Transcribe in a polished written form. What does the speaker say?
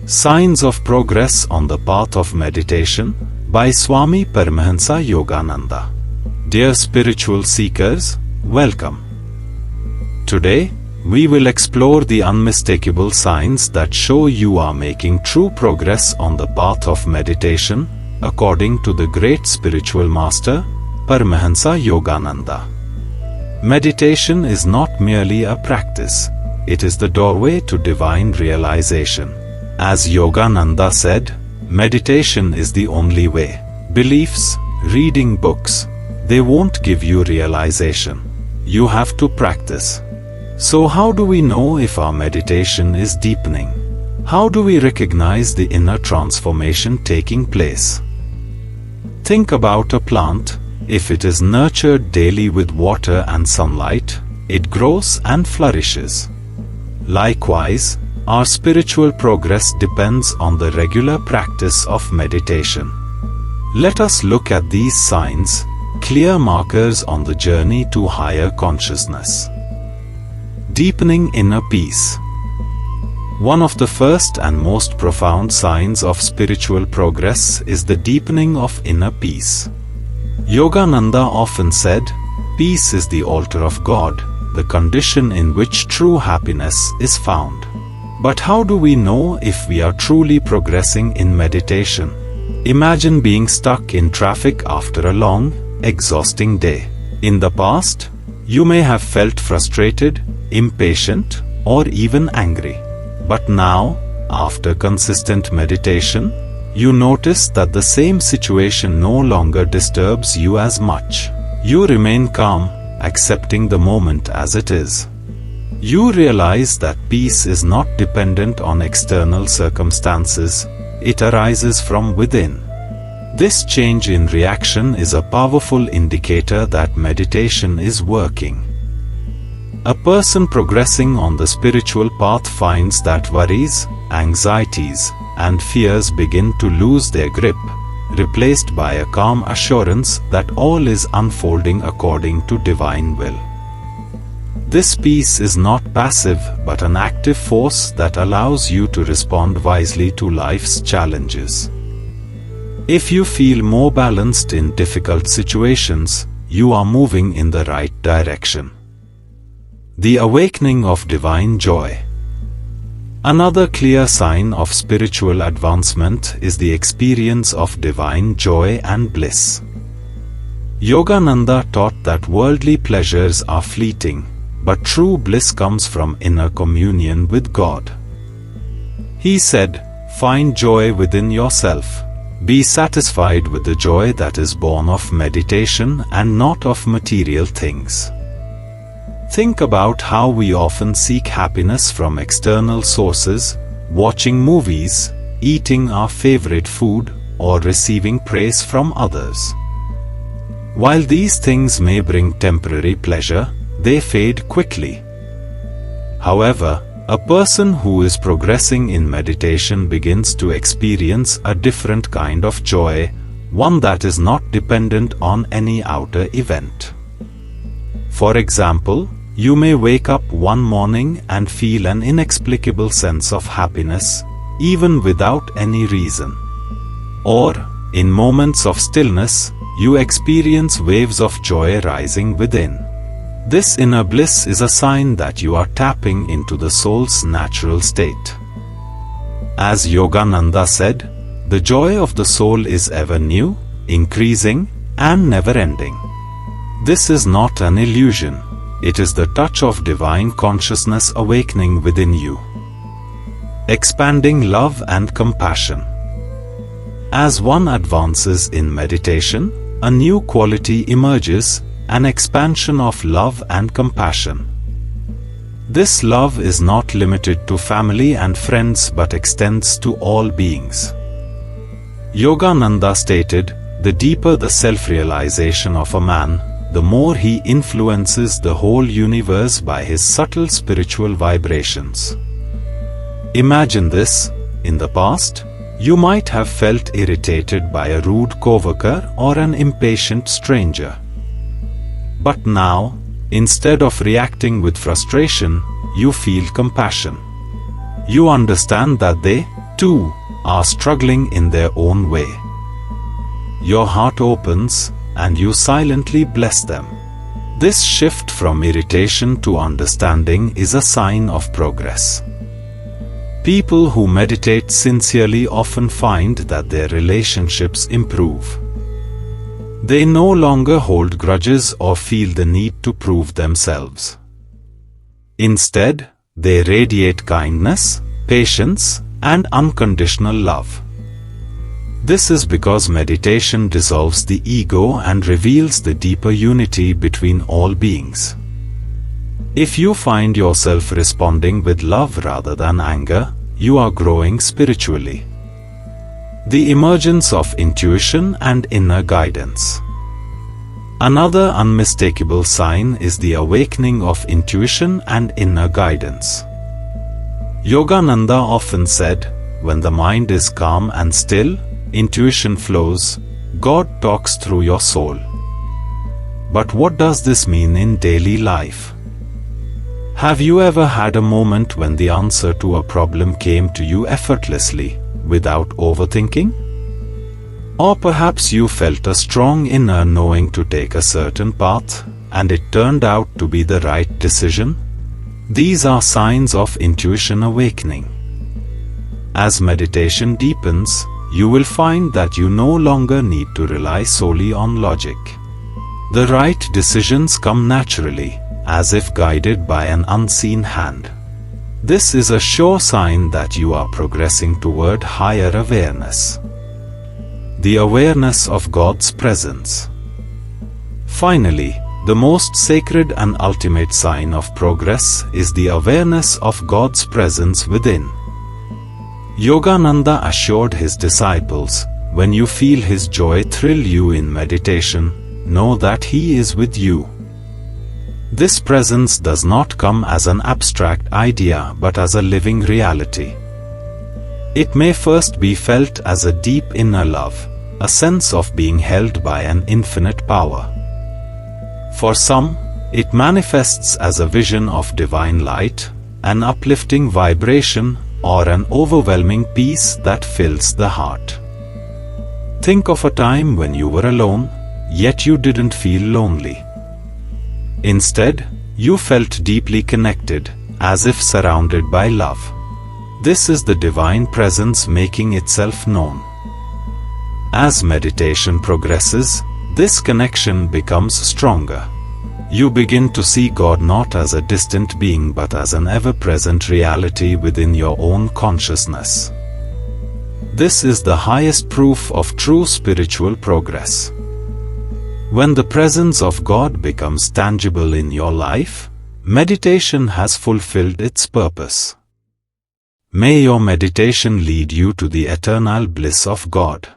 Signs of Progress on the Path of Meditation by Swami Paramahansa Yogananda. Dear spiritual seekers, welcome. Today, we will explore the unmistakable signs that show you are making true progress on the path of meditation, according to the great spiritual master, Paramahansa Yogananda. Meditation is not merely a practice, it is the doorway to divine realization. As Yogananda said, meditation is the only way. Beliefs, reading books, they won't give you realization. You have to practice. So how do we know if our meditation is deepening? How do we recognize the inner transformation taking place? Think about a plant. If it is nurtured daily with water and sunlight, it grows and flourishes. Likewise, our spiritual progress depends on the regular practice of meditation. Let us look at these signs, clear markers on the journey to higher consciousness. Deepening inner peace. One of the first and most profound signs of spiritual progress is the deepening of inner peace. Yogananda often said, "Peace is the altar of God, the condition in which true happiness is found." But how do we know if we are truly progressing in meditation? Imagine being stuck in traffic after a long, exhausting day. In the past, you may have felt frustrated, impatient, or even angry. But now, after consistent meditation, you notice that the same situation no longer disturbs you as much. You remain calm, accepting the moment as it is. You realize that peace is not dependent on external circumstances, it arises from within. This change in reaction is a powerful indicator that meditation is working. A person progressing on the spiritual path finds that worries, anxieties, and fears begin to lose their grip, replaced by a calm assurance that all is unfolding according to divine will. This peace is not passive but an active force that allows you to respond wisely to life's challenges. If you feel more balanced in difficult situations, you are moving in the right direction. The awakening of divine joy. Another clear sign of spiritual advancement is the experience of divine joy and bliss. Yogananda taught that worldly pleasures are fleeting, but true bliss comes from inner communion with God. He said, "Find joy within yourself. Be satisfied with the joy that is born of meditation and not of material things." Think about how we often seek happiness from external sources, watching movies, eating our favorite food, or receiving praise from others. While these things may bring temporary pleasure, they fade quickly. However, a person who is progressing in meditation begins to experience a different kind of joy, one that is not dependent on any outer event. For example, you may wake up one morning and feel an inexplicable sense of happiness, even without any reason. Or, in moments of stillness, you experience waves of joy rising within. This inner bliss is a sign that you are tapping into the soul's natural state. As Yogananda said, the joy of the soul is ever new, increasing, and never-ending. This is not an illusion. It is the touch of divine consciousness awakening within you. Expanding love and compassion. As one advances in meditation, a new quality emerges, an expansion of love and compassion. This love is not limited to family and friends but extends to all beings. Yogananda stated, "The deeper the self-realization of a man, the more he influences the whole universe by his subtle spiritual vibrations." Imagine this. In the past, you might have felt irritated by a rude coworker or an impatient stranger. But now, instead of reacting with frustration, you feel compassion. You understand that they, too, are struggling in their own way. Your heart opens, and you silently bless them. This shift from irritation to understanding is a sign of progress. People who meditate sincerely often find that their relationships improve. They no longer hold grudges or feel the need to prove themselves. Instead, they radiate kindness, patience, and unconditional love. This is because meditation dissolves the ego and reveals the deeper unity between all beings. If you find yourself responding with love rather than anger, you are growing spiritually. The emergence of intuition and inner guidance. Another unmistakable sign is the awakening of intuition and inner guidance. Yogananda often said, "When the mind is calm and still, intuition flows, God talks through your soul." But what does this mean in daily life? Have you ever had a moment when the answer to a problem came to you effortlessly, without overthinking? Or perhaps you felt a strong inner knowing to take a certain path, and it turned out to be the right decision? These are signs of intuition awakening. As meditation deepens, you will find that you no longer need to rely solely on logic. The right decisions come naturally, as if guided by an unseen hand. This is a sure sign that you are progressing toward higher awareness. The awareness of God's presence. Finally, the most sacred and ultimate sign of progress is the awareness of God's presence within. Yogananda assured his disciples, "When you feel His joy thrill you in meditation, know that He is with you." This presence does not come as an abstract idea but as a living reality. It may first be felt as a deep inner love, a sense of being held by an infinite power. For some, it manifests as a vision of divine light, an uplifting vibration, or an overwhelming peace that fills the heart. Think of a time when you were alone, yet you didn't feel lonely. Instead, you felt deeply connected, as if surrounded by love. This is the divine presence making itself known. As meditation progresses, this connection becomes stronger. You begin to see God not as a distant being but as an ever-present reality within your own consciousness. This is the highest proof of true spiritual progress. When the presence of God becomes tangible in your life, meditation has fulfilled its purpose. May your meditation lead you to the eternal bliss of God.